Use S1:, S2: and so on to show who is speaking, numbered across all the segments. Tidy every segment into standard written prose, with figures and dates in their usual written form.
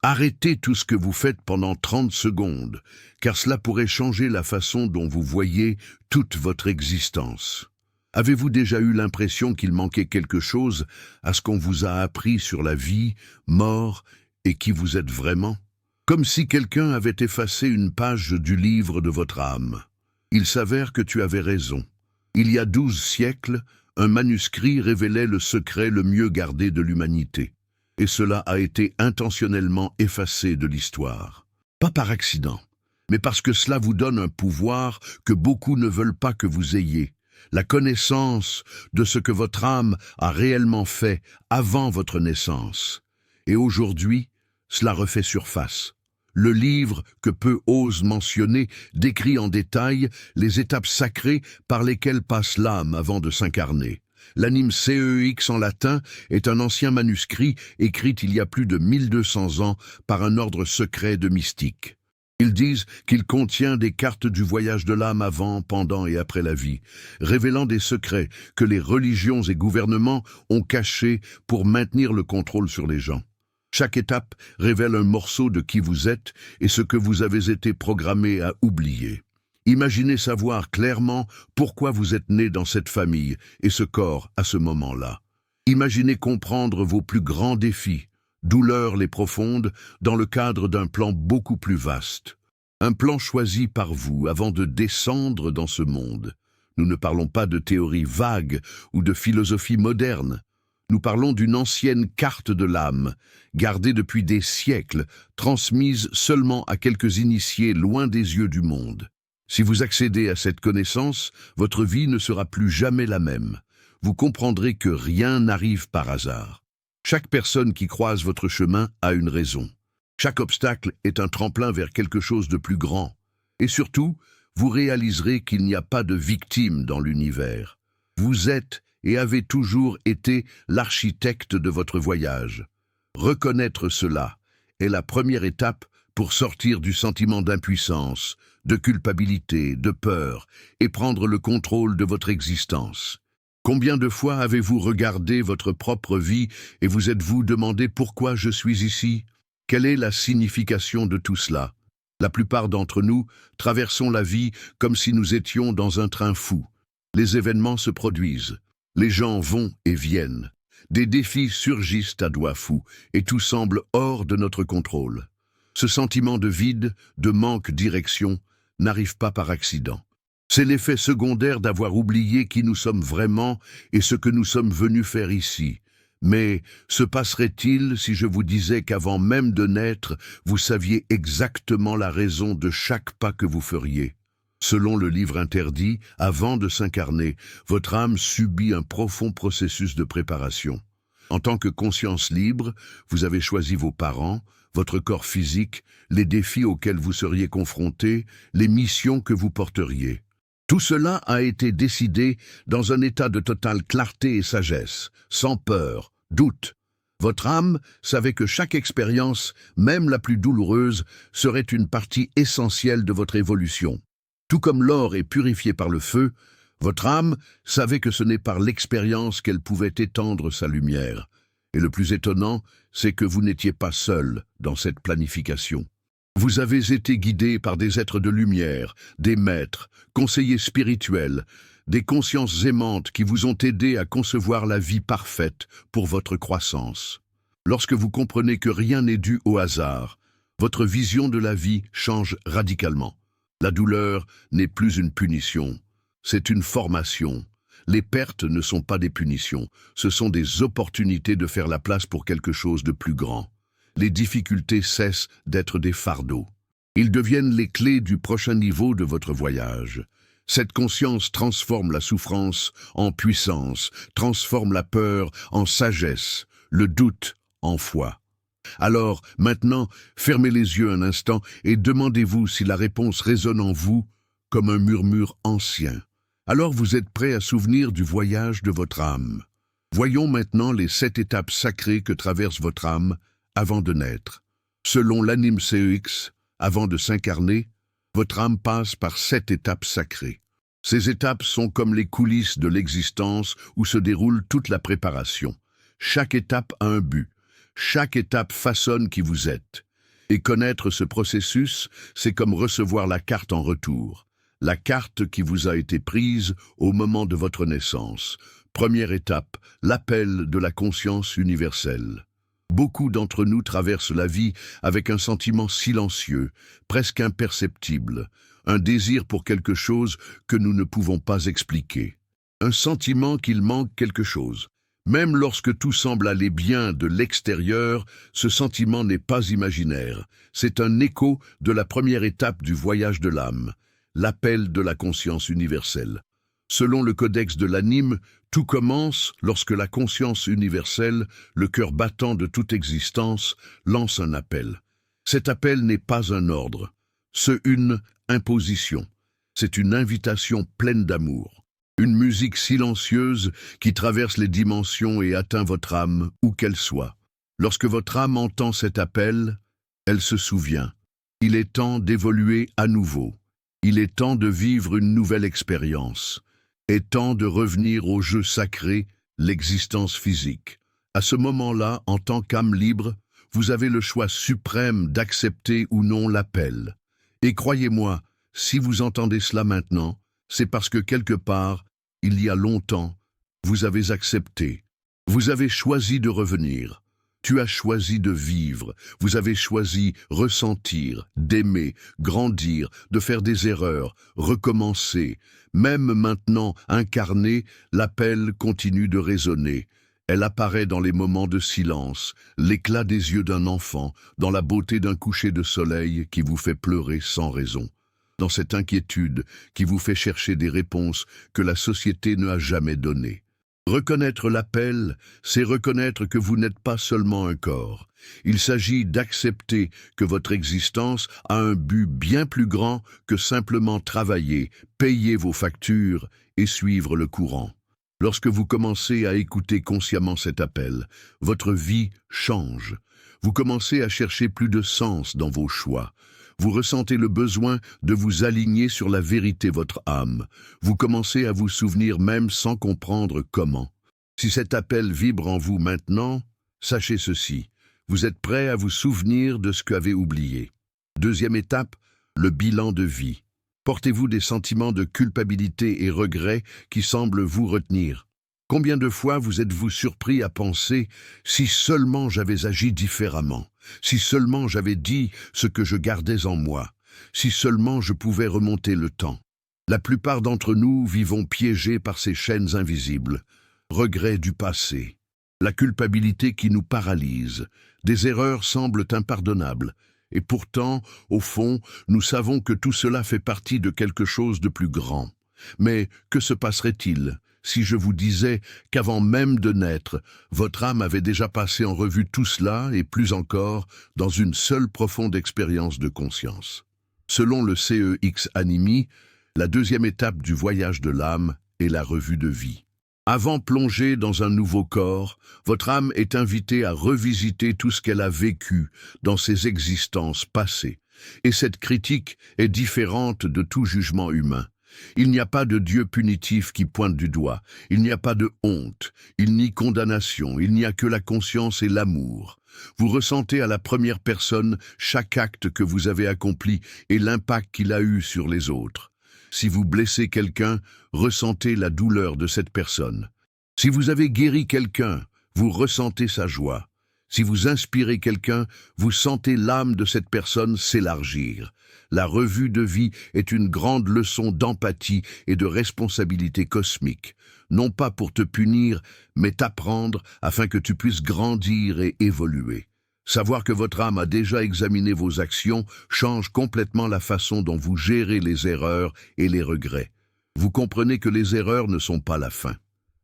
S1: Arrêtez tout ce que vous faites pendant 30 secondes, car cela pourrait changer la façon dont vous voyez toute votre existence. Avez-vous déjà eu l'impression qu'il manquait quelque chose à ce qu'on vous a appris sur la vie, mort et qui vous êtes vraiment? Comme si quelqu'un avait effacé une page du livre de votre âme. Il s'avère que tu avais raison. Il y a 12 siècles, un manuscrit révélait le secret le mieux gardé de l'humanité. Et cela a été intentionnellement effacé de l'histoire. Pas par accident, mais parce que cela vous donne un pouvoir que beaucoup ne veulent pas que vous ayez. La connaissance de ce que votre âme a réellement fait avant votre naissance. Et aujourd'hui, cela refait surface. Le livre que peu osent mentionner décrit en détail les étapes sacrées par lesquelles passe l'âme avant de s'incarner. L'anime CEX en latin est un ancien manuscrit écrit il y a plus de 1200 ans par un ordre secret de mystiques. Ils disent qu'il contient des cartes du voyage de l'âme avant, pendant et après la vie, révélant des secrets que les religions et gouvernements ont cachés pour maintenir le contrôle sur les gens. Chaque étape révèle un morceau de qui vous êtes et ce que vous avez été programmé à oublier. Imaginez savoir clairement pourquoi vous êtes né dans cette famille et ce corps à ce moment-là. Imaginez comprendre vos plus grands défis, douleurs les profondes, dans le cadre d'un plan beaucoup plus vaste. Un plan choisi par vous avant de descendre dans ce monde. Nous ne parlons pas de théories vagues ou de philosophie moderne. Nous parlons d'une ancienne carte de l'âme, gardée depuis des siècles, transmise seulement à quelques initiés loin des yeux du monde. Si vous accédez à cette connaissance, votre vie ne sera plus jamais la même. Vous comprendrez que rien n'arrive par hasard. Chaque personne qui croise votre chemin a une raison. Chaque obstacle est un tremplin vers quelque chose de plus grand. Et surtout, vous réaliserez qu'il n'y a pas de victime dans l'univers. Vous êtes et avez toujours été l'architecte de votre voyage. Reconnaître cela est la première étape pour sortir du sentiment d'impuissance, de culpabilité, de peur, et prendre le contrôle de votre existence. Combien de fois avez-vous regardé votre propre vie et vous êtes-vous demandé pourquoi je suis ici? Quelle est la signification de tout cela? La plupart d'entre nous traversons la vie comme si nous étions dans un train fou. Les événements se produisent, les gens vont et viennent, des défis surgissent à doigts fous et tout semble hors de notre contrôle. Ce sentiment de vide, de manque de direction, n'arrive pas par accident. C'est l'effet secondaire d'avoir oublié qui nous sommes vraiment et ce que nous sommes venus faire ici. Mais se passerait-il si je vous disais qu'avant même de naître, vous saviez exactement la raison de chaque pas que vous feriez? Selon le livre interdit, avant de s'incarner, votre âme subit un profond processus de préparation. En tant que conscience libre, vous avez choisi vos parents, votre corps physique, les défis auxquels vous seriez confrontés, les missions que vous porteriez. Tout cela a été décidé dans un état de totale clarté et sagesse, sans peur, doute. Votre âme savait que chaque expérience, même la plus douloureuse, serait une partie essentielle de votre évolution. Tout comme l'or est purifié par le feu, votre âme savait que ce n'est par l'expérience qu'elle pouvait étendre sa lumière. Et le plus étonnant, c'est que vous n'étiez pas seul dans cette planification. Vous avez été guidé par des êtres de lumière, des maîtres, conseillers spirituels, des consciences aimantes qui vous ont aidé à concevoir la vie parfaite pour votre croissance. Lorsque vous comprenez que rien n'est dû au hasard, votre vision de la vie change radicalement. La douleur n'est plus une punition, c'est une formation. Les pertes ne sont pas des punitions, ce sont des opportunités de faire la place pour quelque chose de plus grand. Les difficultés cessent d'être des fardeaux. Ils deviennent les clés du prochain niveau de votre voyage. Cette conscience transforme la souffrance en puissance, transforme la peur en sagesse, le doute en foi. Alors, maintenant, fermez les yeux un instant et demandez-vous si la réponse résonne en vous comme un murmure ancien. Alors vous êtes prêt à souvenir du voyage de votre âme. Voyons maintenant les 7 étapes sacrées que traverse votre âme avant de naître. Selon l'anime CEX, avant de s'incarner, votre âme passe par 7 étapes sacrées. Ces étapes sont comme les coulisses de l'existence où se déroule toute la préparation. Chaque étape a un but. Chaque étape façonne qui vous êtes. Et connaître ce processus, c'est comme recevoir la carte en retour. La carte qui vous a été prise au moment de votre naissance. Première étape, l'appel de la conscience universelle. Beaucoup d'entre nous traversent la vie avec un sentiment silencieux, presque imperceptible, un désir pour quelque chose que nous ne pouvons pas expliquer. Un sentiment qu'il manque quelque chose. Même lorsque tout semble aller bien de l'extérieur, ce sentiment n'est pas imaginaire. C'est un écho de la première étape du voyage de l'âme, l'appel de la conscience universelle. Selon le codex de l'anime, tout commence lorsque la conscience universelle, le cœur battant de toute existence, lance un appel. Cet appel n'est pas un ordre, c'est une imposition. C'est une invitation pleine d'amour. Une musique silencieuse qui traverse les dimensions et atteint votre âme, où qu'elle soit. Lorsque votre âme entend cet appel, elle se souvient. Il est temps d'évoluer à nouveau. Il est temps de vivre une nouvelle expérience. Est temps de revenir au jeu sacré, l'existence physique. À ce moment-là, en tant qu'âme libre, vous avez le choix suprême d'accepter ou non l'appel. Et croyez-moi, si vous entendez cela maintenant, c'est parce que quelque part, il y a longtemps, vous avez accepté. Vous avez choisi de revenir. Tu as choisi de vivre. Vous avez choisi ressentir, d'aimer, grandir, de faire des erreurs, recommencer. Même maintenant, incarné, l'appel continue de résonner. Elle apparaît dans les moments de silence, l'éclat des yeux d'un enfant, dans la beauté d'un coucher de soleil qui vous fait pleurer sans raison. Dans cette inquiétude qui vous fait chercher des réponses que la société ne a jamais données. Reconnaître l'appel, c'est reconnaître que vous n'êtes pas seulement un corps. Il s'agit d'accepter que votre existence a un but bien plus grand que simplement travailler, payer vos factures et suivre le courant. Lorsque vous commencez à écouter consciemment cet appel, votre vie change. Vous commencez à chercher plus de sens dans vos choix. Vous ressentez le besoin de vous aligner sur la vérité de votre âme. Vous commencez à vous souvenir même sans comprendre comment. Si cet appel vibre en vous maintenant, sachez ceci. Vous êtes prêt à vous souvenir de ce qu'avez oublié. Deuxième étape, le bilan de vie. Portez-vous des sentiments de culpabilité et regret qui semblent vous retenir. Combien de fois vous êtes-vous surpris à penser « si seulement j'avais agi différemment, si seulement j'avais dit ce que je gardais en moi, si seulement je pouvais remonter le temps ». La plupart d'entre nous vivons piégés par ces chaînes invisibles, regrets du passé, la culpabilité qui nous paralyse, des erreurs semblent impardonnables, et pourtant, au fond, nous savons que tout cela fait partie de quelque chose de plus grand. Mais que se passerait-il si je vous disais qu'avant même de naître, votre âme avait déjà passé en revue tout cela et plus encore dans une seule profonde expérience de conscience? Selon le CEX Animi, la deuxième étape du voyage de l'âme est la revue de vie. Avant plonger dans un nouveau corps, votre âme est invitée à revisiter tout ce qu'elle a vécu dans ses existences passées. Et cette critique est différente de tout jugement humain. Il n'y a pas de Dieu punitif qui pointe du doigt, il n'y a pas de honte, il n'y a condamnation, il n'y a que la conscience et l'amour. Vous ressentez à la première personne chaque acte que vous avez accompli et l'impact qu'il a eu sur les autres. Si vous blessez quelqu'un, ressentez la douleur de cette personne. Si vous avez guéri quelqu'un, vous ressentez sa joie. Si vous inspirez quelqu'un, vous sentez l'âme de cette personne s'élargir. La revue de vie est une grande leçon d'empathie et de responsabilité cosmique, non pas pour te punir, mais t'apprendre afin que tu puisses grandir et évoluer. Savoir que votre âme a déjà examiné vos actions change complètement la façon dont vous gérez les erreurs et les regrets. Vous comprenez que les erreurs ne sont pas la fin.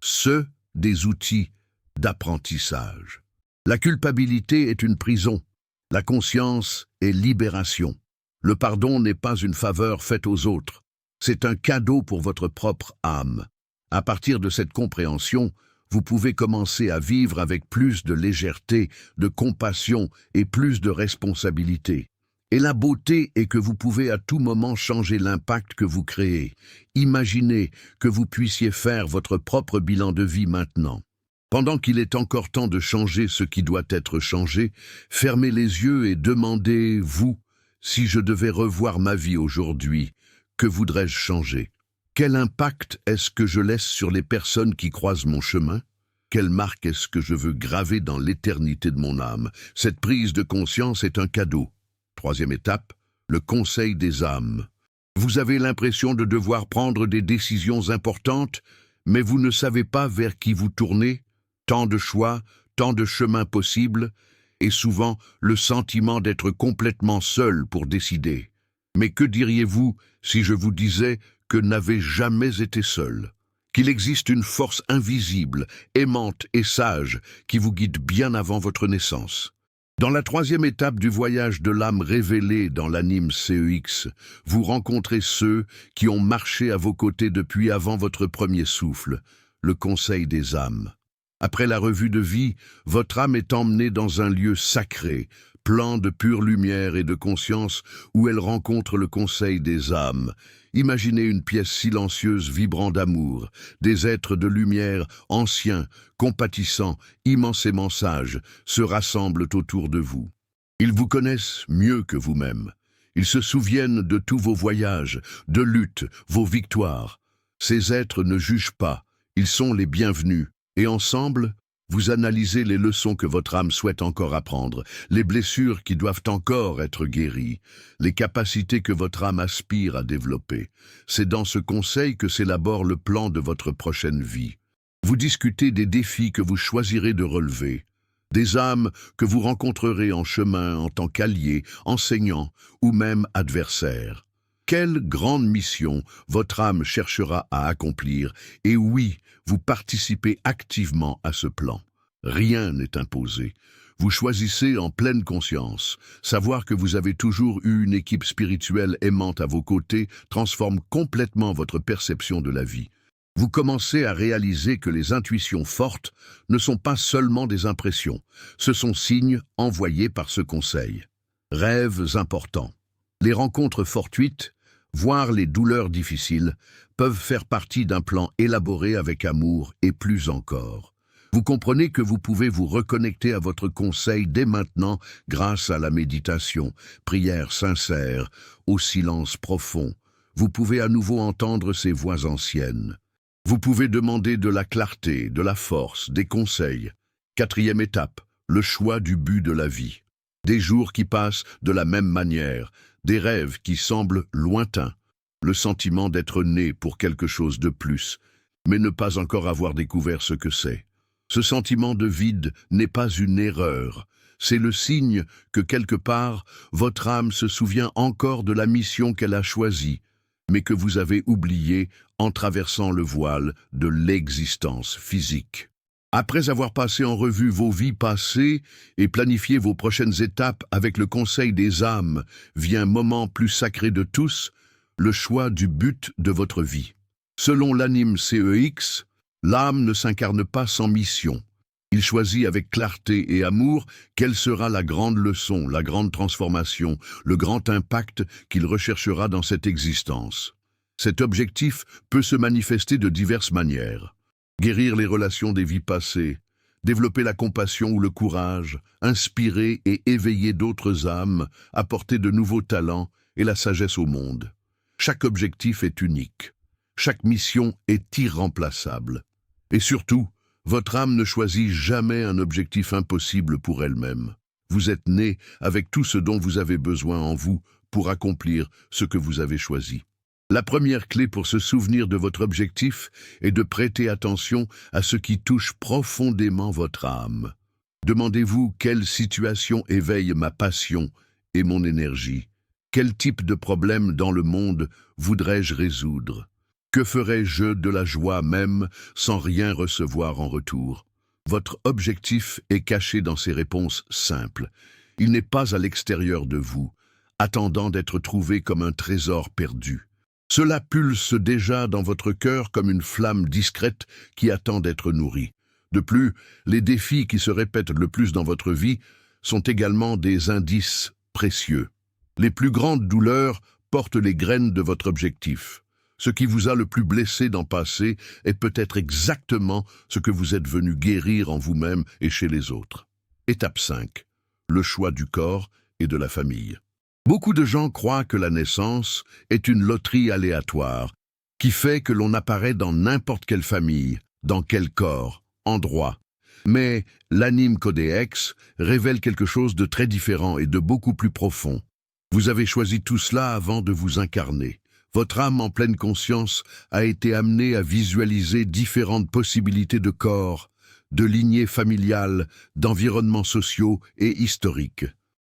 S1: Ce des outils d'apprentissage. La culpabilité est une prison. La conscience est libération. Le pardon n'est pas une faveur faite aux autres. C'est un cadeau pour votre propre âme. À partir de cette compréhension, vous pouvez commencer à vivre avec plus de légèreté, de compassion et plus de responsabilité. Et la beauté est que vous pouvez à tout moment changer l'impact que vous créez. Imaginez que vous puissiez faire votre propre bilan de vie maintenant. Pendant qu'il est encore temps de changer ce qui doit être changé, fermez les yeux et demandez-vous, si je devais revoir ma vie aujourd'hui, que voudrais-je changer? Quel impact est-ce que je laisse sur les personnes qui croisent mon chemin? Quelle marque est-ce que je veux graver dans l'éternité de mon âme? Cette prise de conscience est un cadeau. Troisième étape, le conseil des âmes. Vous avez l'impression de devoir prendre des décisions importantes, mais vous ne savez pas vers qui vous tourner. Tant de choix, tant de chemins possibles, et souvent le sentiment d'être complètement seul pour décider. Mais que diriez-vous si je vous disais que n'avez jamais été seul? Qu'il existe une force invisible, aimante et sage qui vous guide bien avant votre naissance. Dans la troisième étape du voyage de l'âme révélée dans l'anime CEX, vous rencontrez ceux qui ont marché à vos côtés depuis avant votre premier souffle, le conseil des âmes. Après la revue de vie, votre âme est emmenée dans un lieu sacré, plein de pure lumière et de conscience, où elle rencontre le conseil des âmes. Imaginez une pièce silencieuse vibrant d'amour, des êtres de lumière anciens, compatissants, immensément sages, se rassemblent autour de vous. Ils vous connaissent mieux que vous-même. Ils se souviennent de tous vos voyages, de luttes, vos victoires. Ces êtres ne jugent pas, ils sont les bienvenus. Et ensemble, vous analysez les leçons que votre âme souhaite encore apprendre, les blessures qui doivent encore être guéries, les capacités que votre âme aspire à développer. C'est dans ce conseil que s'élabore le plan de votre prochaine vie. Vous discutez des défis que vous choisirez de relever, des âmes que vous rencontrerez en chemin en tant qu'alliés, enseignants ou même adversaires. Quelle grande mission votre âme cherchera à accomplir, et oui, vous participez activement à ce plan. Rien n'est imposé. Vous choisissez en pleine conscience. Savoir que vous avez toujours eu une équipe spirituelle aimante à vos côtés transforme complètement votre perception de la vie. Vous commencez à réaliser que les intuitions fortes ne sont pas seulement des impressions, ce sont signes envoyés par ce conseil. Rêves importants. Les rencontres fortuites, voire les douleurs difficiles, peuvent faire partie d'un plan élaboré avec amour et plus encore. Vous comprenez que vous pouvez vous reconnecter à votre conseil dès maintenant grâce à la méditation, prière sincère, au silence profond. Vous pouvez à nouveau entendre ces voix anciennes. Vous pouvez demander de la clarté, de la force, des conseils. Quatrième étape, le choix du but de la vie. Des jours qui passent de la même manière, des rêves qui semblent lointains, le sentiment d'être né pour quelque chose de plus, mais ne pas encore avoir découvert ce que c'est. Ce sentiment de vide n'est pas une erreur, c'est le signe que quelque part, votre âme se souvient encore de la mission qu'elle a choisie, mais que vous avez oubliée en traversant le voile de l'existence physique. Après avoir passé en revue vos vies passées et planifié vos prochaines étapes avec le conseil des âmes, vient un moment plus sacré de tous, le choix du but de votre vie. Selon l'anime CEX, l'âme ne s'incarne pas sans mission. Il choisit avec clarté et amour quelle sera la grande leçon, la grande transformation, le grand impact qu'il recherchera dans cette existence. Cet objectif peut se manifester de diverses manières. Guérir les relations des vies passées, développer la compassion ou le courage, inspirer et éveiller d'autres âmes, apporter de nouveaux talents et la sagesse au monde. Chaque objectif est unique. Chaque mission est irremplaçable. Et surtout, votre âme ne choisit jamais un objectif impossible pour elle-même. Vous êtes né avec tout ce dont vous avez besoin en vous pour accomplir ce que vous avez choisi. La première clé pour se souvenir de votre objectif est de prêter attention à ce qui touche profondément votre âme. Demandez-vous quelle situation éveille ma passion et mon énergie. Quel type de problème dans le monde voudrais-je résoudre? Que ferais-je de la joie même sans rien recevoir en retour? Votre objectif est caché dans ces réponses simples. Il n'est pas à l'extérieur de vous, attendant d'être trouvé comme un trésor perdu. Cela pulse déjà dans votre cœur comme une flamme discrète qui attend d'être nourrie. De plus, les défis qui se répètent le plus dans votre vie sont également des indices précieux. Les plus grandes douleurs portent les graines de votre objectif. Ce qui vous a le plus blessé dans le passé est peut-être exactement ce que vous êtes venu guérir en vous-même et chez les autres. Étape 5. Le choix du corps et de la famille. Beaucoup de gens croient que la naissance est une loterie aléatoire qui fait que l'on apparaît dans n'importe quelle famille, dans quel corps, endroit. Mais l'Anime Codex révèle quelque chose de très différent et de beaucoup plus profond. Vous avez choisi tout cela avant de vous incarner. Votre âme en pleine conscience a été amenée à visualiser différentes possibilités de corps, de lignées familiales, d'environnements sociaux et historiques.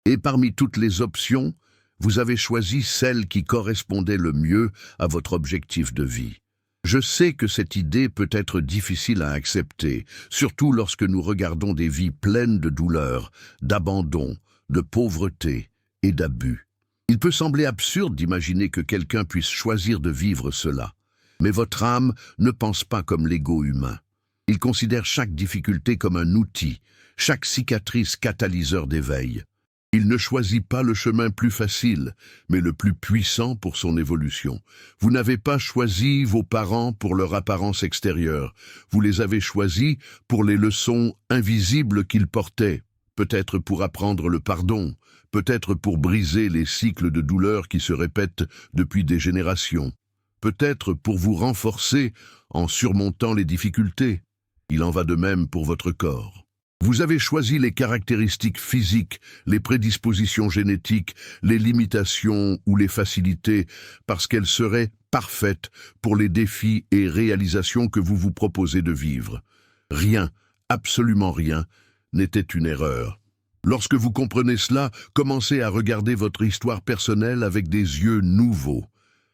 S1: Et parmi toutes les options, vous avez choisi celle qui correspondait le mieux à votre objectif de vie. Je sais que cette idée peut être difficile à accepter, surtout lorsque nous regardons des vies pleines de douleurs, d'abandon, de pauvreté et d'abus. Il peut sembler absurde d'imaginer que quelqu'un puisse choisir de vivre cela. Mais votre âme ne pense pas comme l'ego humain. Il considère chaque difficulté comme un outil, chaque cicatrice catalyseur d'éveil. Il ne choisit pas le chemin plus facile, mais le plus puissant pour son évolution. Vous n'avez pas choisi vos parents pour leur apparence extérieure. Vous les avez choisis pour les leçons invisibles qu'ils portaient. Peut-être pour apprendre le pardon, peut-être pour briser les cycles de douleur qui se répètent depuis des générations, peut-être pour vous renforcer en surmontant les difficultés. Il en va de même pour votre corps. Vous avez choisi les caractéristiques physiques, les prédispositions génétiques, les limitations ou les facilités, parce qu'elles seraient parfaites pour les défis et réalisations que vous vous proposez de vivre. Rien, absolument rien, n'était une erreur. Lorsque vous comprenez cela, commencez à regarder votre histoire personnelle avec des yeux nouveaux.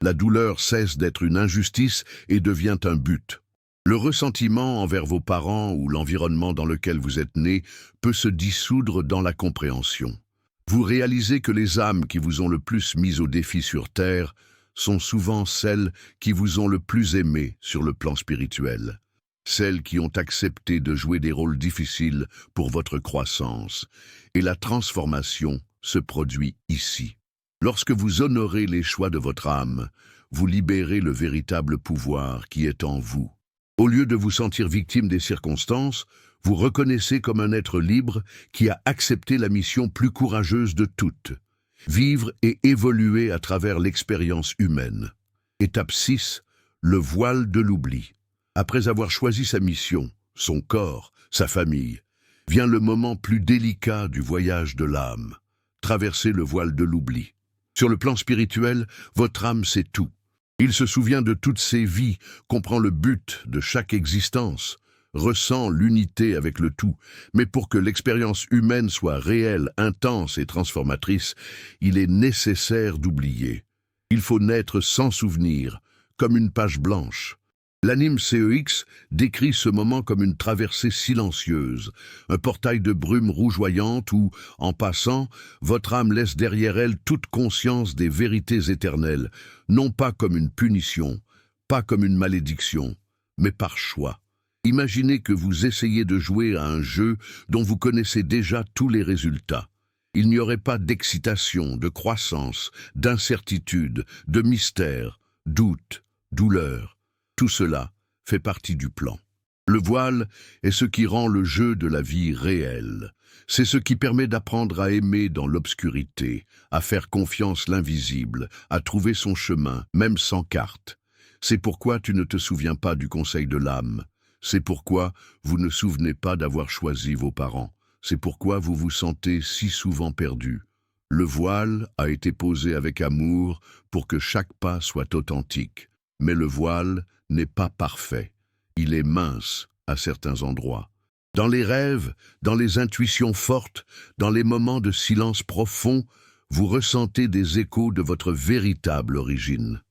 S1: La douleur cesse d'être une injustice et devient un but. Le ressentiment envers vos parents ou l'environnement dans lequel vous êtes né peut se dissoudre dans la compréhension. Vous réalisez que les âmes qui vous ont le plus mis au défi sur Terre sont souvent celles qui vous ont le plus aimé sur le plan spirituel. Celles qui ont accepté de jouer des rôles difficiles pour votre croissance. Et la transformation se produit ici. Lorsque vous honorez les choix de votre âme, vous libérez le véritable pouvoir qui est en vous. Au lieu de vous sentir victime des circonstances, vous reconnaissez comme un être libre qui a accepté la mission plus courageuse de toutes. Vivre et évoluer à travers l'expérience humaine. Étape 6. Le voile de l'oubli. Après avoir choisi sa mission, son corps, sa famille, vient le moment plus délicat du voyage de l'âme, traverser le voile de l'oubli. Sur le plan spirituel, votre âme sait tout. Il se souvient de toutes ses vies, comprend le but de chaque existence, ressent l'unité avec le tout. Mais pour que l'expérience humaine soit réelle, intense et transformatrice, il est nécessaire d'oublier. Il faut naître sans souvenir, comme une page blanche. L'Anime CEX décrit ce moment comme une traversée silencieuse, un portail de brume rougeoyante où, en passant, votre âme laisse derrière elle toute conscience des vérités éternelles, non pas comme une punition, pas comme une malédiction, mais par choix. Imaginez que vous essayez de jouer à un jeu dont vous connaissez déjà tous les résultats. Il n'y aurait pas d'excitation, de croissance, d'incertitude, de mystère, doute, douleur. Tout cela fait partie du plan. Le voile est ce qui rend le jeu de la vie réel. C'est ce qui permet d'apprendre à aimer dans l'obscurité, à faire confiance l'invisible, à trouver son chemin, même sans carte. C'est pourquoi tu ne te souviens pas du conseil de l'âme. C'est pourquoi vous ne souvenez pas d'avoir choisi vos parents. C'est pourquoi vous vous sentez si souvent perdu. Le voile a été posé avec amour pour que chaque pas soit authentique. Mais le voile n'est pas parfait. Il est mince à certains endroits. Dans les rêves, dans les intuitions fortes, dans les moments de silence profond, vous ressentez des échos de votre véritable origine.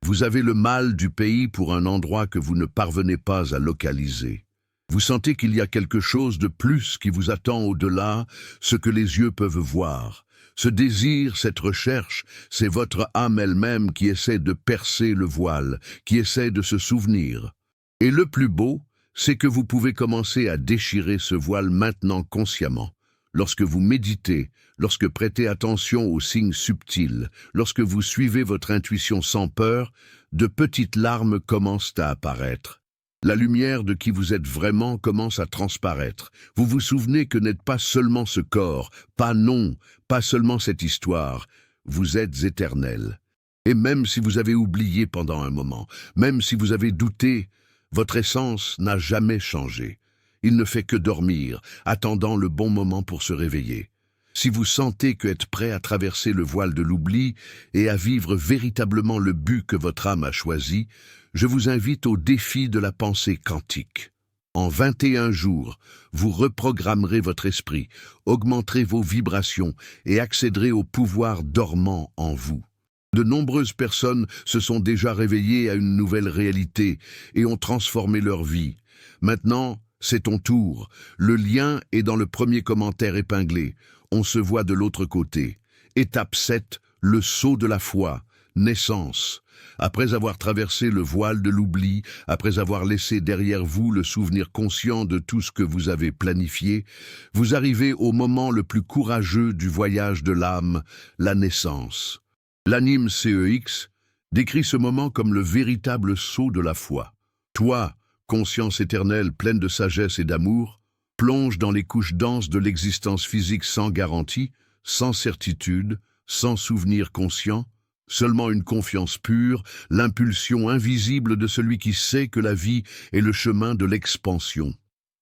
S1: Vous avez le mal du pays pour un endroit que vous ne parvenez pas à localiser. Vous sentez qu'il y a quelque chose de plus qui vous attend au-delà, ce que les yeux peuvent voir. Ce désir, cette recherche, c'est votre âme elle-même qui essaie de percer le voile, qui essaie de se souvenir. Et le plus beau, c'est que vous pouvez commencer à déchirer ce voile maintenant consciemment. Lorsque vous méditez, lorsque prêtez attention aux signes subtils, lorsque vous suivez votre intuition sans peur, de petites larmes commencent à apparaître. La lumière de qui vous êtes vraiment commence à transparaître. Vous vous souvenez que n'êtes pas seulement ce corps, pas seulement cette histoire. Vous êtes éternel. Et même si vous avez oublié pendant un moment, même si vous avez douté, votre essence n'a jamais changé. Il ne fait que dormir, attendant le bon moment pour se réveiller. Si vous sentez que êtes prêt à traverser le voile de l'oubli et à vivre véritablement le but que votre âme a choisi, je vous invite au défi de la pensée quantique. En 21 jours, vous reprogrammerez votre esprit, augmenterez vos vibrations et accéderez au pouvoir dormant en vous. De nombreuses personnes se sont déjà réveillées à une nouvelle réalité et ont transformé leur vie. Maintenant, c'est ton tour. Le lien est dans le premier commentaire épinglé. On se voit de l'autre côté. Étape 7, le saut de la foi, naissance. Après avoir traversé le voile de l'oubli, après avoir laissé derrière vous le souvenir conscient de tout ce que vous avez planifié, vous arrivez au moment le plus courageux du voyage de l'âme, la naissance. L'anime CEX décrit ce moment comme le véritable saut de la foi. Toi, conscience éternelle pleine de sagesse et d'amour, plonge dans les couches denses de l'existence physique sans garantie, sans certitude, sans souvenir conscient, seulement une confiance pure, l'impulsion invisible de celui qui sait que la vie est le chemin de l'expansion.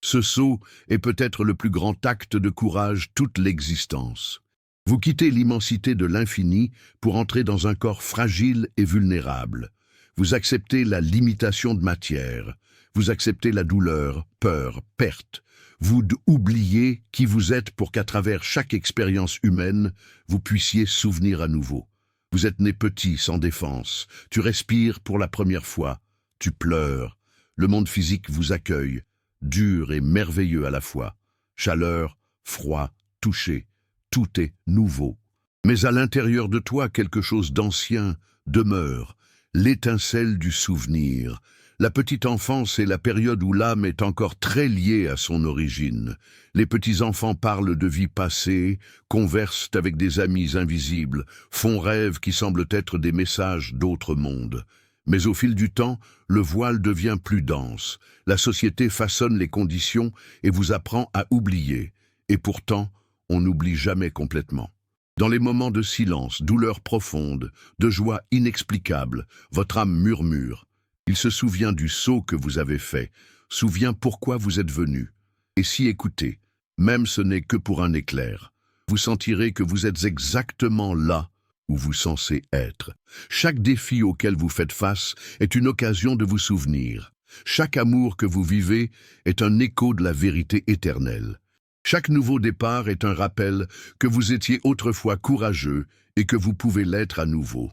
S1: Ce saut est peut-être le plus grand acte de courage toute l'existence. Vous quittez l'immensité de l'infini pour entrer dans un corps fragile et vulnérable. Vous acceptez la limitation de matière. Vous acceptez la douleur, peur, perte. Vous oubliez qui vous êtes pour qu'à travers chaque expérience humaine, vous puissiez souvenir à nouveau. Vous êtes né petit, sans défense. Tu respires pour la première fois. Tu pleures. Le monde physique vous accueille, dur et merveilleux à la fois. Chaleur, froid, toucher. Tout est nouveau. Mais à l'intérieur de toi, quelque chose d'ancien demeure, l'étincelle du souvenir. La petite enfance est la période où l'âme est encore très liée à son origine. Les petits-enfants parlent de vie passée, conversent avec des amis invisibles, font rêves qui semblent être des messages d'autres mondes. Mais au fil du temps, le voile devient plus dense. La société façonne les conditions et vous apprend à oublier. Et pourtant, on n'oublie jamais complètement. Dans les moments de silence, douleur profonde, de joie inexplicable, votre âme murmure. Il se souvient du saut que vous avez fait, souvient pourquoi vous êtes venu. Et si écoutez, même ce n'est que pour un éclair, vous sentirez que vous êtes exactement là où vous censez être. Chaque défi auquel vous faites face est une occasion de vous souvenir. Chaque amour que vous vivez est un écho de la vérité éternelle. Chaque nouveau départ est un rappel que vous étiez autrefois courageux et que vous pouvez l'être à nouveau.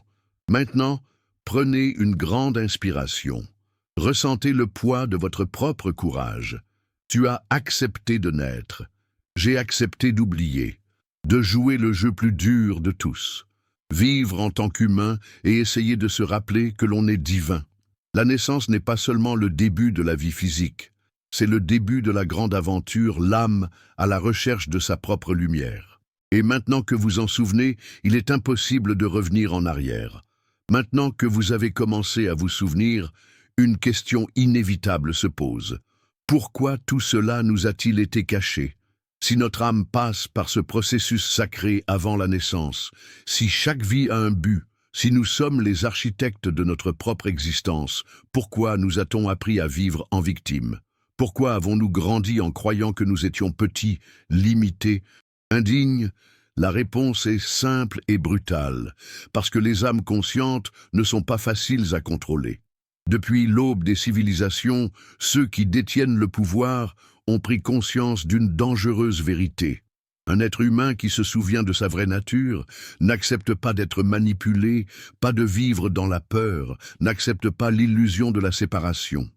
S1: Maintenant, prenez une grande inspiration. Ressentez le poids de votre propre courage. Tu as accepté de naître. J'ai accepté d'oublier, de jouer le jeu plus dur de tous. Vivre en tant qu'humain et essayer de se rappeler que l'on est divin. La naissance n'est pas seulement le début de la vie physique. C'est le début de la grande aventure, l'âme à la recherche de sa propre lumière. Et maintenant que vous en souvenez, il est impossible de revenir en arrière. Maintenant que vous avez commencé à vous souvenir, une question inévitable se pose. Pourquoi tout cela nous a-t-il été caché? Si notre âme passe par ce processus sacré avant la naissance, si chaque vie a un but, si nous sommes les architectes de notre propre existence, pourquoi nous a-t-on appris à vivre en victime? Pourquoi avons-nous grandi en croyant que nous étions petits, limités, indignes? La réponse est simple et brutale, parce que les âmes conscientes ne sont pas faciles à contrôler. Depuis l'aube des civilisations, ceux qui détiennent le pouvoir ont pris conscience d'une dangereuse vérité. Un être humain qui se souvient de sa vraie nature n'accepte pas d'être manipulé, pas de vivre dans la peur, n'accepte pas l'illusion de la séparation.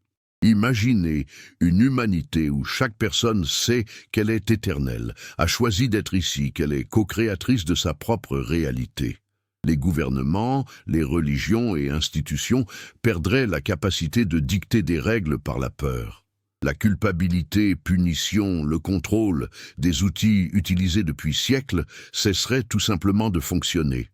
S1: Imaginez une humanité où chaque personne sait qu'elle est éternelle, a choisi d'être ici, qu'elle est co-créatrice de sa propre réalité. Les gouvernements, les religions et institutions perdraient la capacité de dicter des règles par la peur. La culpabilité, punition, le contrôle des outils utilisés depuis siècles cesseraient tout simplement de fonctionner.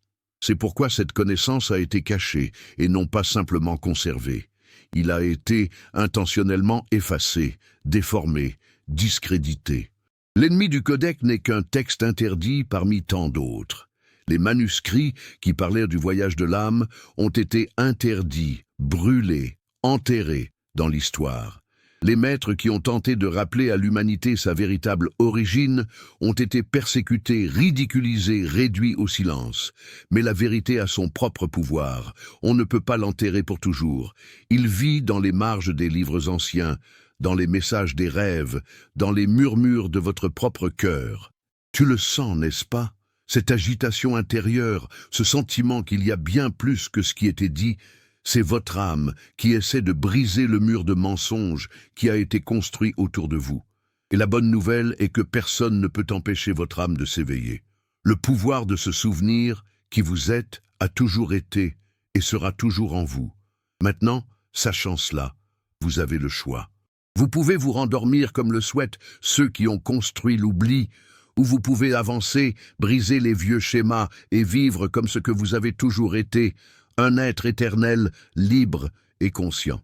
S1: C'est pourquoi cette connaissance a été cachée et non pas simplement conservée. Il a été intentionnellement effacé, déformé, discrédité. L'ennemi du codex n'est qu'un texte interdit parmi tant d'autres. Les manuscrits qui parlaient du voyage de l'âme ont été interdits, brûlés, enterrés dans l'histoire. Les maîtres qui ont tenté de rappeler à l'humanité sa véritable origine ont été persécutés, ridiculisés, réduits au silence. Mais la vérité a son propre pouvoir. On ne peut pas l'enterrer pour toujours. Il vit dans les marges des livres anciens, dans les messages des rêves, dans les murmures de votre propre cœur. Tu le sens, n'est-ce pas? Cette agitation intérieure, ce sentiment qu'il y a bien plus que ce qui était dit, c'est votre âme qui essaie de briser le mur de mensonges qui a été construit autour de vous. Et la bonne nouvelle est que personne ne peut empêcher votre âme de s'éveiller. Le pouvoir de se souvenir qui vous êtes a toujours été et sera toujours en vous. Maintenant, sachant cela, vous avez le choix. Vous pouvez vous rendormir comme le souhaitent ceux qui ont construit l'oubli, ou vous pouvez avancer, briser les vieux schémas et vivre comme ce que vous avez toujours été, un être éternel, libre et conscient.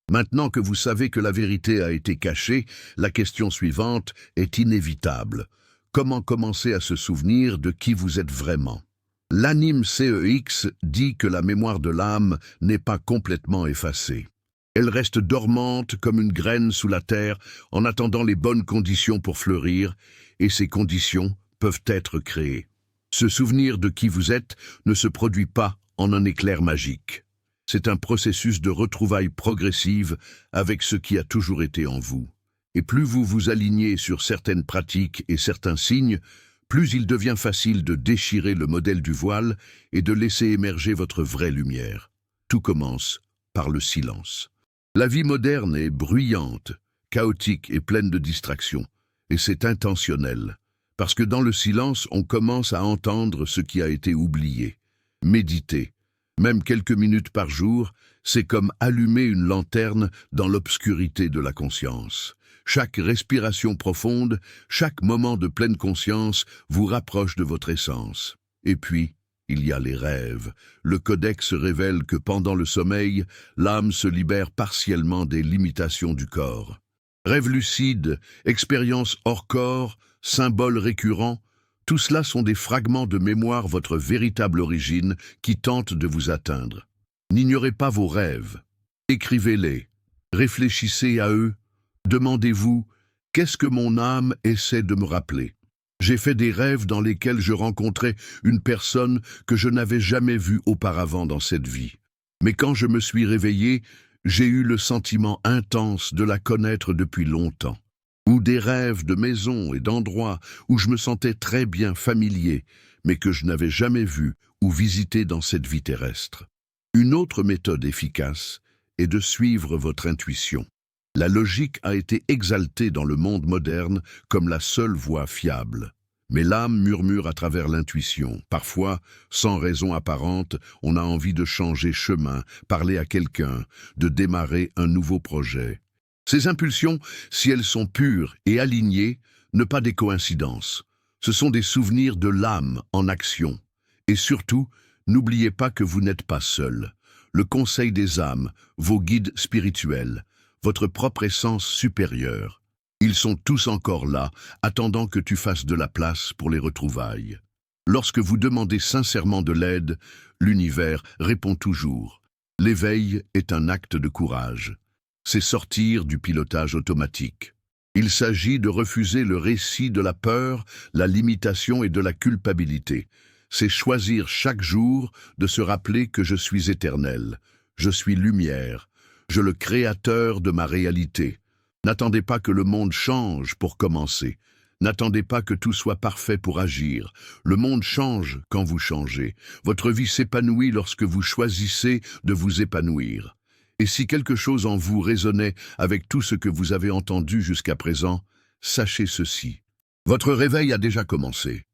S1: Maintenant que vous savez que la vérité a été cachée, la question suivante est inévitable. Comment commencer à se souvenir de qui vous êtes vraiment? L'anime CEX dit que la mémoire de l'âme n'est pas complètement effacée. Elle reste dormante comme une graine sous la terre en attendant les bonnes conditions pour fleurir, et ces conditions peuvent être créées. Se souvenir de qui vous êtes ne se produit pas en un éclair magique. C'est un processus de retrouvailles progressive avec ce qui a toujours été en vous. Et plus vous vous alignez sur certaines pratiques et certains signes, plus il devient facile de déchirer le modèle du voile et de laisser émerger votre vraie lumière. Tout commence par le silence. La vie moderne est bruyante, chaotique et pleine de distractions, et c'est intentionnel, parce que dans le silence, on commence à entendre ce qui a été oublié. Méditer, même quelques minutes par jour, c'est comme allumer une lanterne dans l'obscurité de la conscience. Chaque respiration profonde, chaque moment de pleine conscience vous rapproche de votre essence. Et puis, il y a les rêves. Le codex révèle que pendant le sommeil, l'âme se libère partiellement des limitations du corps. Rêves lucides, expériences hors corps, symboles récurrents, tout cela sont des fragments de mémoire votre véritable origine qui tentent de vous atteindre. N'ignorez pas vos rêves. Écrivez-les. Réfléchissez à eux. Demandez-vous, qu'est-ce que mon âme essaie de me rappeler? J'ai fait des rêves dans lesquels je rencontrais une personne que je n'avais jamais vue auparavant dans cette vie. Mais quand je me suis réveillé, j'ai eu le sentiment intense de la connaître depuis longtemps. Ou des rêves de maisons et d'endroits où je me sentais très bien familier, mais que je n'avais jamais vu ou visité dans cette vie terrestre. Une autre méthode efficace est de suivre votre intuition. La logique a été exaltée dans le monde moderne comme la seule voie fiable. Mais l'âme murmure à travers l'intuition. Parfois, sans raison apparente, on a envie de changer chemin, parler à quelqu'un, de démarrer un nouveau projet. Ces impulsions, si elles sont pures et alignées, ne pas des coïncidences. Ce sont des souvenirs de l'âme en action. Et surtout, n'oubliez pas que vous n'êtes pas seul. Le conseil des âmes, vos guides spirituels, votre propre essence supérieure. Ils sont tous encore là, attendant que tu fasses de la place pour les retrouvailles. Lorsque vous demandez sincèrement de l'aide, l'univers répond toujours. L'éveil est un acte de courage. C'est sortir du pilotage automatique. Il s'agit de refuser le récit de la peur, la limitation et de la culpabilité. C'est choisir chaque jour de se rappeler que je suis éternel, je suis lumière, je le créateur de ma réalité. N'attendez pas que le monde change pour commencer. N'attendez pas que tout soit parfait pour agir. Le monde change quand vous changez. Votre vie s'épanouit lorsque vous choisissez de vous épanouir. Et si quelque chose en vous résonnait avec tout ce que vous avez entendu jusqu'à présent, sachez ceci. Votre réveil a déjà commencé.